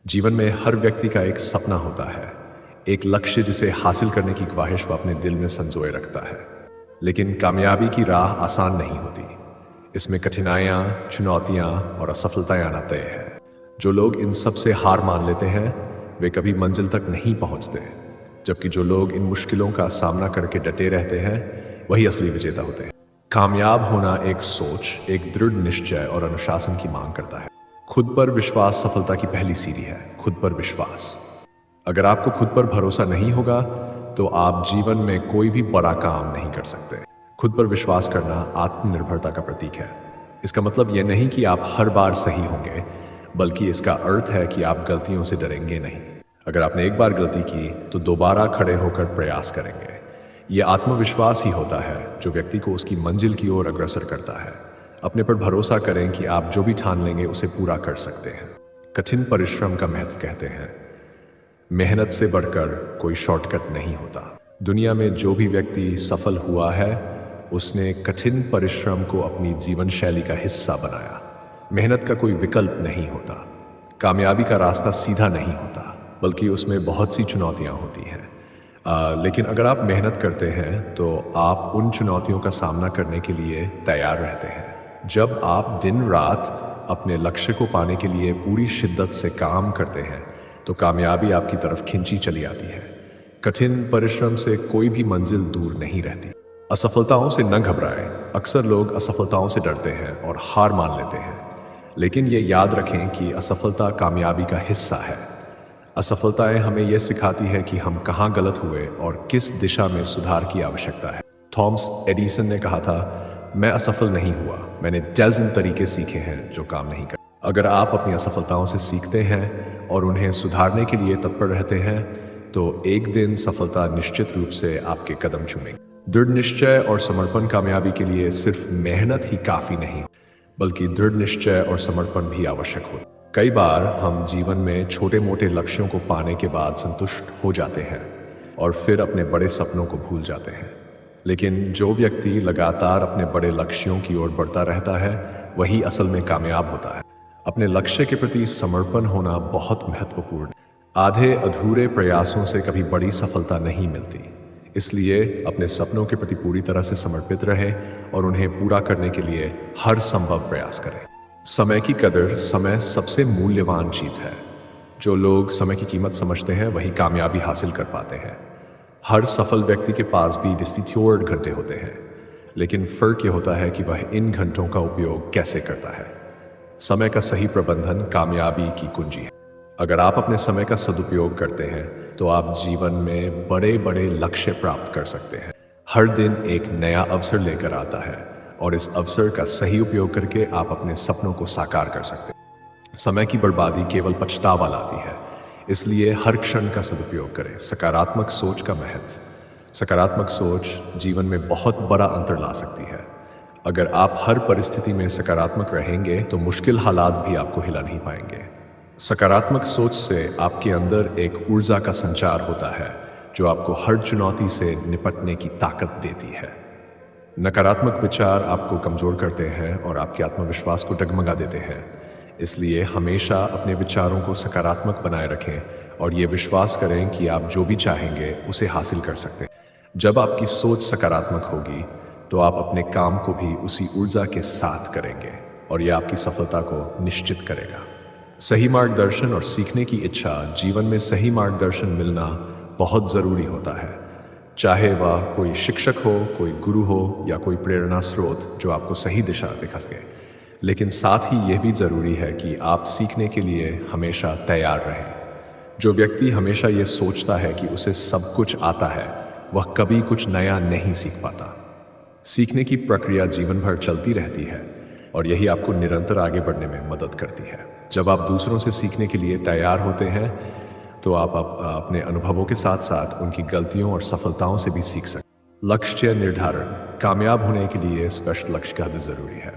जीवन में हर व्यक्ति का एक सपना होता है, एक लक्ष्य जिसे हासिल करने की ख्वाहिश वो अपने दिल में संजोए रखता है। लेकिन कामयाबी की राह आसान नहीं होती। इसमें कठिनाइयाँ, चुनौतियाँ और असफलताएं आना तय है। जो लोग इन सब से हार मान लेते हैं, वे कभी मंजिल तक नहीं पहुंचते। जबकि जो लोग इन मुश्किलों का सामना करके डटे रहते हैं, वही असली विजेता होते हैं। कामयाब होना एक सोच, एक दृढ़ निश्चय और अनुशासन की मांग करता है। खुद पर विश्वास सफलता की पहली सीढ़ी है। खुद पर विश्वास। अगर आपको खुद पर भरोसा नहीं होगा तो आप जीवन में कोई भी बड़ा काम नहीं कर सकते। खुद पर विश्वास करना आत्मनिर्भरता का प्रतीक है। इसका मतलब यह नहीं कि आप हर बार सही होंगे, बल्कि इसका अर्थ है कि आप गलतियों से डरेंगे नहीं। अगर आपने एक बार गलती की तो दोबारा खड़े होकर प्रयास करेंगे। यह आत्मविश्वास ही होता है जो व्यक्ति को उसकी मंजिल की ओर अग्रसर करता है। अपने पर भरोसा करें कि आप जो भी ठान लेंगे उसे पूरा कर सकते हैं। कठिन परिश्रम का महत्व कहते हैं, मेहनत से बढ़कर कोई शॉर्टकट नहीं होता। दुनिया में जो भी व्यक्ति सफल हुआ है, उसने कठिन परिश्रम को अपनी जीवन शैली का हिस्सा बनाया। मेहनत का कोई विकल्प नहीं होता। कामयाबी का रास्ता सीधा नहीं होता, बल्कि उसमें बहुत सी चुनौतियां होती हैं। लेकिन अगर आप मेहनत करते हैं तो आप उन चुनौतियों का सामना करने के लिए तैयार रहते हैं। जब आप दिन रात अपने लक्ष्य को पाने के लिए पूरी शिद्दत से काम करते हैं तो कामयाबी आपकी तरफ खिंची चली आती है। कठिन परिश्रम से कोई भी मंजिल दूर नहीं रहती। असफलताओं से न घबराएं। अक्सर लोग असफलताओं से डरते हैं और हार मान लेते हैं, लेकिन ये याद रखें कि असफलता कामयाबी का हिस्सा है। असफलताएं हमें यह सिखाती है कि हम कहाँ गलत हुए और किस दिशा में सुधार की आवश्यकता है। थॉमस एडिसन ने कहा था, मैं असफल नहीं हुआ, मैंने डज़न तरीके सीखे हैं जो काम नहीं कर। अगर आप अपनी असफलताओं से सीखते हैं और उन्हें सुधारने के लिए तत्पर रहते हैं तो एक दिन सफलता निश्चित रूप से आपके कदम चूमेगी। दृढ़ निश्चय और समर्पण कामयाबी के लिए सिर्फ मेहनत ही काफी नहीं, बल्कि दृढ़ निश्चय और समर्पण भी आवश्यक होता है। कई बार हम जीवन में छोटे मोटे लक्ष्यों को पाने के बाद संतुष्ट हो जाते हैं और फिर अपने बड़े सपनों को भूल जाते हैं। लेकिन जो व्यक्ति लगातार अपने बड़े लक्ष्यों की ओर बढ़ता रहता है, वही असल में कामयाब होता है। अपने लक्ष्य के प्रति समर्पण होना बहुत महत्वपूर्ण है। आधे अधूरे प्रयासों से कभी बड़ी सफलता नहीं मिलती। इसलिए अपने सपनों के प्रति पूरी तरह से समर्पित रहें और उन्हें पूरा करने के लिए हर संभव प्रयास करें। समय की कदर, समय सबसे मूल्यवान चीज है। जो लोग समय की कीमत समझते हैं वही कामयाबी हासिल कर पाते हैं। हर सफल व्यक्ति के पास भी 24 घंटे होते हैं, लेकिन फर्क यह होता है कि वह इन घंटों का उपयोग कैसे करता है। समय का सही प्रबंधन कामयाबी की कुंजी है। अगर आप अपने समय का सदुपयोग करते हैं तो आप जीवन में बड़े बड़े लक्ष्य प्राप्त कर सकते हैं। हर दिन एक नया अवसर लेकर आता है और इस अवसर का सही उपयोग करके आप अपने सपनों को साकार कर सकते हैं। समय की बर्बादी केवल पछतावा लाती है, इसलिए हर क्षण का सदुपयोग करें। सकारात्मक सोच का महत्व। सकारात्मक सोच जीवन में बहुत बड़ा अंतर ला सकती है। अगर आप हर परिस्थिति में सकारात्मक रहेंगे तो मुश्किल हालात भी आपको हिला नहीं पाएंगे। सकारात्मक सोच से आपके अंदर एक ऊर्जा का संचार होता है जो आपको हर चुनौती से निपटने की ताकत देती है। नकारात्मक विचार आपको कमजोर करते हैं और आपके आत्मविश्वास को डगमगा देते हैं। इसलिए हमेशा अपने विचारों को सकारात्मक बनाए रखें और ये विश्वास करें कि आप जो भी चाहेंगे उसे हासिल कर सकते हैं। जब आपकी सोच सकारात्मक होगी तो आप अपने काम को भी उसी ऊर्जा के साथ करेंगे और यह आपकी सफलता को निश्चित करेगा। सही मार्गदर्शन और सीखने की इच्छा। जीवन में सही मार्गदर्शन मिलना बहुत ज़रूरी होता है, चाहे वह कोई शिक्षक हो, कोई गुरु हो या कोई प्रेरणा स्रोत जो आपको सही दिशा दिखा सके। लेकिन साथ ही यह भी ज़रूरी है कि आप सीखने के लिए हमेशा तैयार रहें। जो व्यक्ति हमेशा ये सोचता है कि उसे सब कुछ आता है, वह कभी कुछ नया नहीं सीख पाता। सीखने की प्रक्रिया जीवन भर चलती रहती है और यही आपको निरंतर आगे बढ़ने में मदद करती है। जब आप दूसरों से सीखने के लिए तैयार होते हैं तो आप अपने अनुभवों के साथ साथ उनकी गलतियों और सफलताओं से भी सीख सकते। लक्ष्य निर्धारण। कामयाब होने के लिए स्पष्ट लक्ष्य का जरूरी है।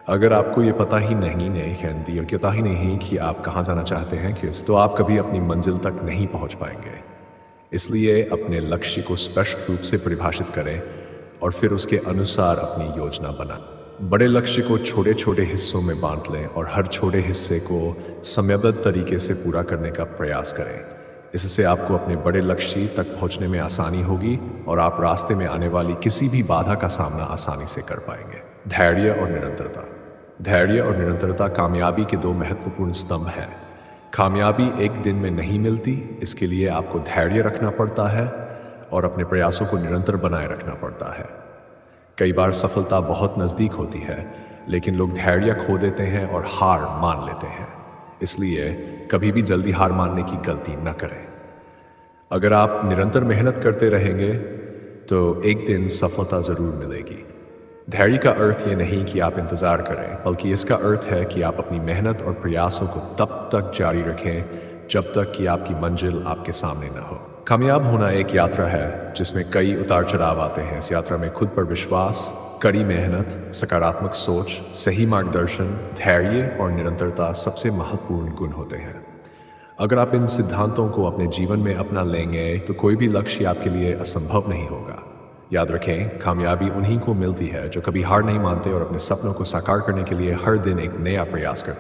अगर आपको ये पता ही नहीं कि आप कहाँ जाना चाहते हैं तो आप कभी अपनी मंजिल तक नहीं पहुंच पाएंगे। इसलिए अपने लक्ष्य को स्पष्ट रूप से परिभाषित करें और फिर उसके अनुसार अपनी योजना बनाएं। बड़े लक्ष्य को छोटे छोटे हिस्सों में बांट लें और हर छोटे हिस्से को समयबद्ध तरीके से पूरा करने का प्रयास करें। इससे आपको अपने बड़े लक्ष्य तक पहुंचने में आसानी होगी और आप रास्ते में आने वाली किसी भी बाधा का सामना आसानी से कर पाएंगे। धैर्य और निरंतरता। धैर्य और निरंतरता कामयाबी के दो महत्वपूर्ण स्तंभ हैं। कामयाबी एक दिन में नहीं मिलती, इसके लिए आपको धैर्य रखना पड़ता है और अपने प्रयासों को निरंतर बनाए रखना पड़ता है। कई बार सफलता बहुत नज़दीक होती है, लेकिन लोग धैर्य खो देते हैं और हार मान लेते हैं। इसलिए कभी भी जल्दी हार मानने की गलती न करें। अगर आप निरंतर मेहनत करते रहेंगे तो एक दिन सफलता ज़रूर मिलेगी। धैर्य का अर्थ ये नहीं कि आप इंतज़ार करें, बल्कि इसका अर्थ है कि आप अपनी मेहनत और प्रयासों को तब तक जारी रखें जब तक कि आपकी मंजिल आपके सामने न हो। कामयाब होना एक यात्रा है जिसमें कई उतार चढ़ाव आते हैं। इस यात्रा में खुद पर विश्वास, कड़ी मेहनत, सकारात्मक सोच, सही मार्गदर्शन, धैर्य और निरंतरता सबसे महत्वपूर्ण गुण होते हैं। अगर आप इन सिद्धांतों को अपने जीवन में अपना लेंगे तो कोई भी लक्ष्य आपके लिए असंभव नहीं होगा। याद रखें, कामयाबी उन्हीं को मिलती है जो कभी हार नहीं मानते और अपने सपनों को साकार करने के लिए हर दिन एक नया प्रयास करते हैं।